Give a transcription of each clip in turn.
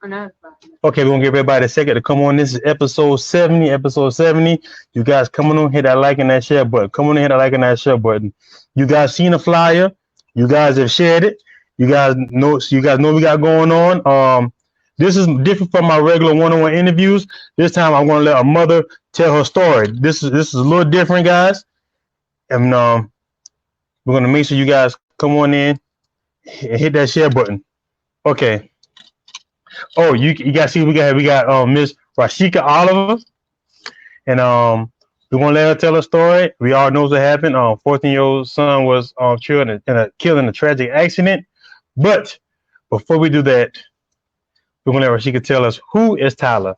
Okay, we're gonna give everybody a second to come on. This is episode 70. Episode 70. You guys come on, hit that like and that share button. Come on and hit that like and that share button. You guys seen the flyer. You guys have shared it. You guys know we got going on. This is different from my regular one-on-one interviews. This time I'm gonna let a mother tell her story. This is a little different, guys. And we're gonna make sure you guys come on in and hit that share button. Okay. Oh, you guys see we got Miss Roshika Oliver, and we're gonna let her tell her story. We all knows what happened. 14-year-old son was killed in a tragic accident. But before we do that, we're gonna let Roshika tell us who is Tyler.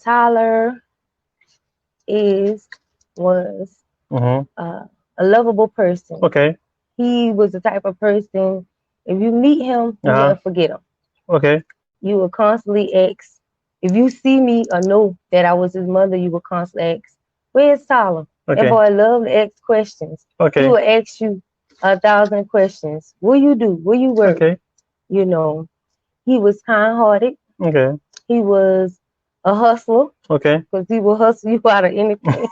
Tyler was a lovable person. Okay. He was the type of person, if you meet him, you won't forget him. Okay. You will constantly ask. If you see me or know that I was his mother, you will constantly ask, "Where's Tyler?" Okay. That boy loved to ask questions. Okay. He will ask you 1,000 questions. What you do? Where you work? Okay. You know, he was kind-hearted. Okay. He was a hustler. Okay. Because he will hustle you out of anything.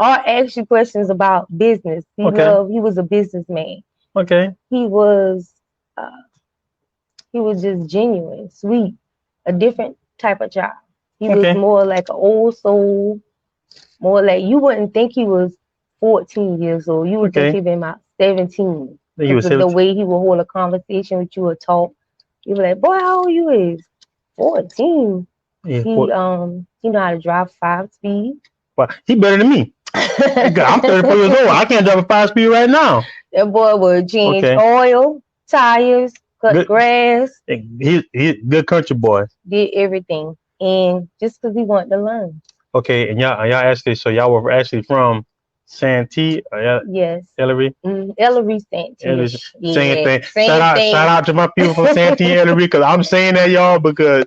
Or ask you questions about business. He was a businessman. Okay. He was just genuine, sweet, a different type of child. He was more like an old soul, more like you wouldn't think he was 14 years old. You would think he'd been about 17. Because of the way he would hold a conversation with you or talk. You were like, boy, how old you is? 14. Yeah, he know how to drive 5-speed. Well, he better than me. I'm 34 years old. I can't drive a 5-speed right now. That boy would change oil, tires, cut grass. He's good country boy. Did everything, and just because he wanted to learn. Okay, and y'all actually, so y'all were actually from Santee? Yes. Ellery? Ellery, Santee. Same thing. Shout out to my people from Santee, Ellery, because I'm saying that, y'all, because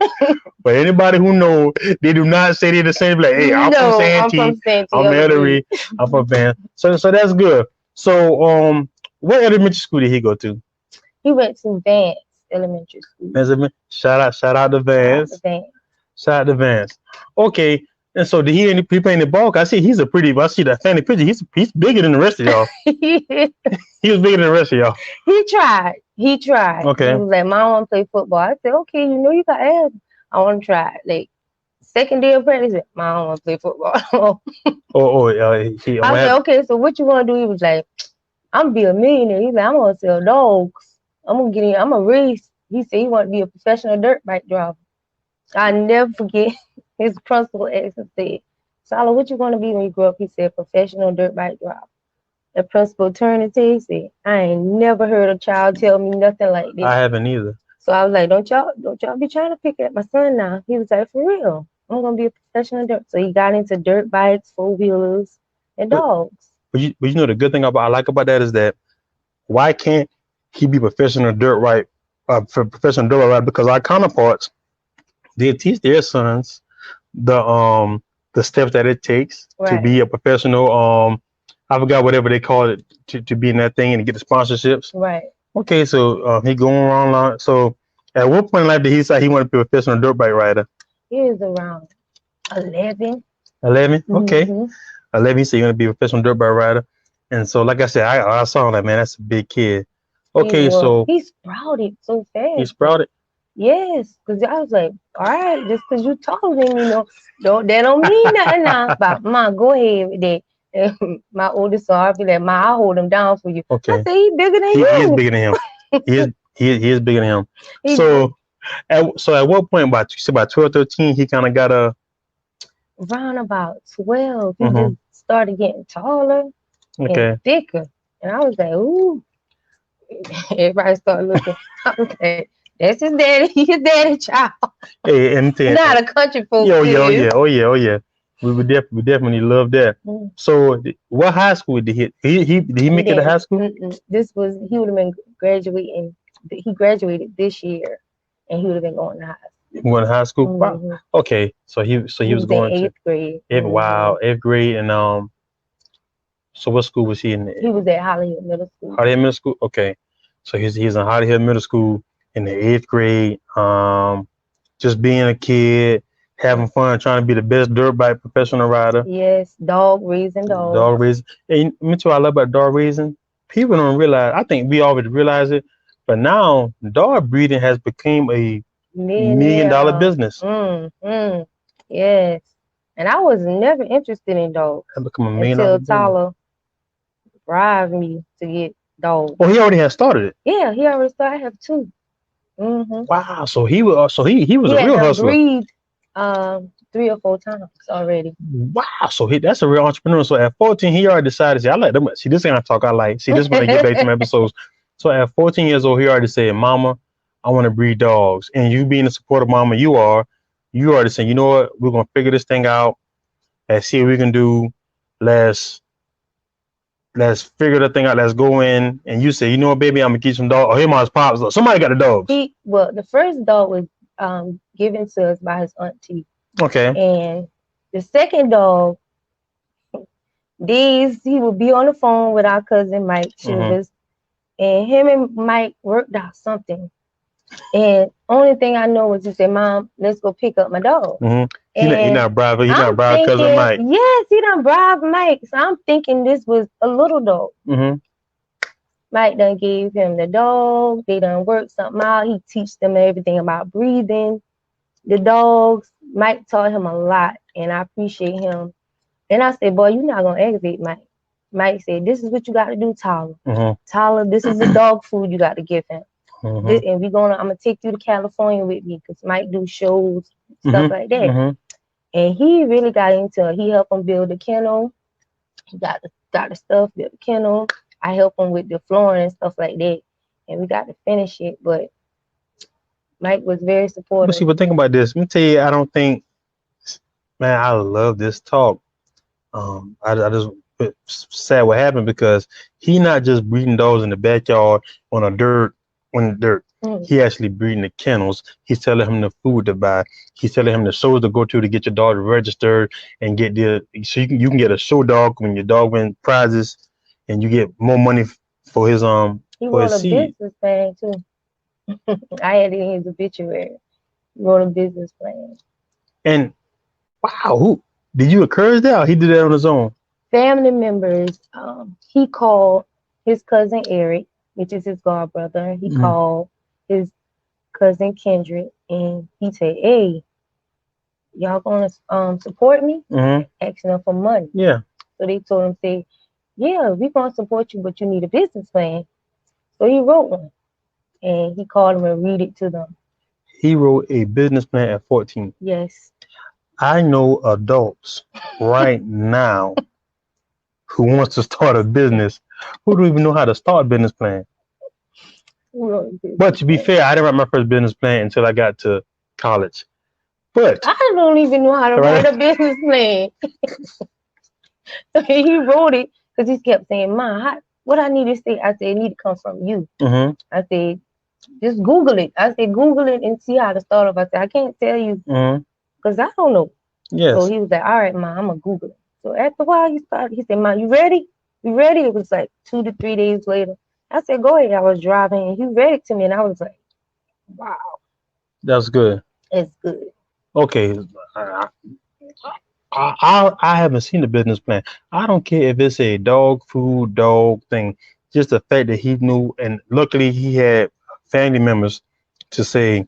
for anybody who knows, they do not say they're the same. Like, hey, I'm from Santee, I'm Ellery, I'm from Van. So that's good. So, what elementary school did he go to? He went to Vance Elementary School. Shout out to Vance. Shout out to Vance. Okay. And so did he play in the ball? I see he's I see that family picture. He's bigger than the rest of y'all. He was bigger than the rest of y'all. He tried. Okay. He was like, Mom, I want to play football. I said, okay, you got to ask. I want to try it. Like, second day of practice, Mom, I want to play football. I said, okay, so what you want to do? He was like, I'm going to be a millionaire. He's like, I'm going to sell dogs. I'm going to race. He said he wanted to be a professional dirt bike driver. I never forget. His principal asked and said, Tyler, what you want to be when you grow up? He said, professional dirt bike driver. The principal turned and said, I ain't never heard a child tell me nothing like this. I haven't either. So I was like, don't y'all be trying to pick at my son now. He was like, for real, I'm going to be a professional dirt. So he got into dirt bikes, 4-wheelers, and dogs. But you know, the good thing I like about that is that why can't he be professional dirt bike rider? Because our counterparts, they teach their sons the steps that it takes to be a professional. I forgot whatever they call it to be in that thing and get the sponsorships. Right. Okay, so he going around. So at what point in life did he say he wanted to be a professional dirt bike rider? He was around 11. 11? Okay. 11, he said he's going to be a professional dirt bike rider. And so, like I said, I saw that, man. That's a big kid. Okay, so he sprouted so fast. He sprouted? Yes, because I was like, all right, just because you taller than me, that don't mean nothing now. But Mom, go ahead with that. And my oldest son, I'll be like, Ma, I'll hold him down for you. Okay. I say he's bigger than you. He is bigger than him. he is bigger than him. So at what point, about 12, 13, he kind of got a... Around about 12, he just started getting taller and thicker. And I was like, ooh. Everybody started looking. I was like, that's his daddy. His daddy child. Hey, and not a country folk. Oh yeah. We would definitely love that. So, what high school did he make it to high school? He would have been graduating. He graduated this year, and he would have been going to high school. Going to high school? Wow. Okay, so he was going in 8th grade. Wow, 8th grade, and so what school was he in? He was at Hollywood Middle School. Hollywood Middle School. Okay. So he's in Holly Hill Middle School in the 8th grade. Just being a kid, having fun, trying to be the best dirt bike professional rider. Yes, dog raising dogs. Dog raising. And me too, I love about dog raising. People don't realize, I think we always realize it, but now dog breeding has become a $1 million business. Yes. And I was never interested in dogs until Tyler bribed me to get dogs. Oh, he already had started it. Yeah, he already started. I have 2. Wow, so he was a real hustler. Breed 3 or 4 times already. Wow, so that's a real entrepreneur. So at 14, he already decided. See, I like them. See, this kind of talk I like. See, this is when I get back to my episodes. So at 14 years old, he already said, "Mama, I want to breed dogs." And you being a supportive mama, you already saying, "You know what? We're gonna figure this thing out. Let's see what we can do. Let's figure the thing out. Let's go in." And you say, "You know what, baby? I'm gonna keep some dogs." Oh, here, my pops. Somebody got the dogs. The first dog was given to us by his auntie. Okay. And the second dog, he would be on the phone with our cousin Mike Childers, and him and Mike worked out something. And only thing I know was he said, "Mom, let's go pick up my dog." He not bribing. He not bribing cousin Mike. Yes, he done bribed Mike. So I'm thinking this was a little dog. Mike done gave him the dog. They done worked something out. He teach them everything about breathing. The dogs, Mike taught him a lot, and I appreciate him. And I said, "Boy, you're not gonna aggravate Mike." Mike said, "This is what you got to do, Tyler. Tyler, this is the dog food you got to give him. And I'm gonna take you to California with me because Mike do shows, stuff like that." And he really got into it. He helped him build the kennel. He got the stuff, build the kennel. I helped him with the flooring and stuff like that, and we got to finish it. But Mike was very supportive. But see, but think about this. Let me tell you, I don't think, man, I love this talk. I just sad what happened because he not just breeding dogs in the backyard on the dirt. He actually breeding the kennels. He's telling him the food to buy. He's telling him the shows to go to get your dog registered and get so you can get a show dog when your dog wins prizes, and you get more money for his He wrote a business plan too. I had it in his obituary. He wrote a business plan. And wow, who did you encourage that, or he did that on his own? Family members. He called his cousin Eric, which is his god brother. He called his cousin Kendrick, and he said, "Hey, y'all gonna support me?" Asking them for money. Yeah. So they told him, "Say, yeah, we gonna support you, but you need a business plan." So he wrote one, and he called them and read it to them. He wrote a business plan at 14. Yes. I know adults right now who wants to start a business who don't even know how to start a business plan. But to be fair, I didn't write my first business plan until I got to college. But I don't even know how to write a business plan. He wrote it because he kept saying, "Ma, what I need to say?" I said, "It need to come from you." I said, "Just Google it." I said, "Google it and see how to start off." I said, "I can't tell you because I don't know." Yes. So he was like, "All right, Ma, I'm gonna Google it." So after a while, he said, "Ma, you ready? You ready?" It was like 2 to 3 days later. I said, "Go ahead." I was driving, and he read it to me, and I was like, "Wow, that's good." It's good. Okay, I haven't seen the business plan. I don't care if it's a dog food, dog thing. Just the fact that he knew, and luckily he had family members to say,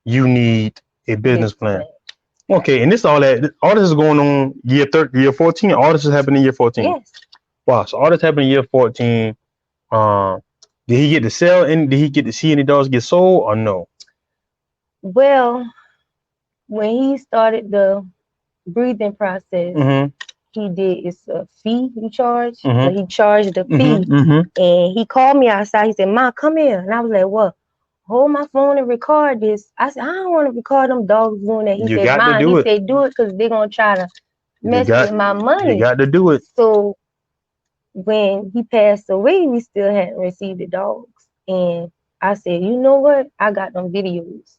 "You need a business plan." Okay, and all this is going on year 14. All this is happening in year 14. Yes. Wow, so all this happened in year 14. Did he get to sell and did he get to see any dogs get sold or no? Well, when he started the breathing process, he did, it's a fee you charge. So he charged the fee, and he called me outside. He said, "Ma, come here." And I was like, "What?" "Hold my phone and record this." I said, "I don't want to record them dogs doing that." He said, "Ma," he said, "Do it because they're gonna try to mess with my money." You got to do it. So when he passed away, we still hadn't received the dogs, and I said, "You know what? I got them videos."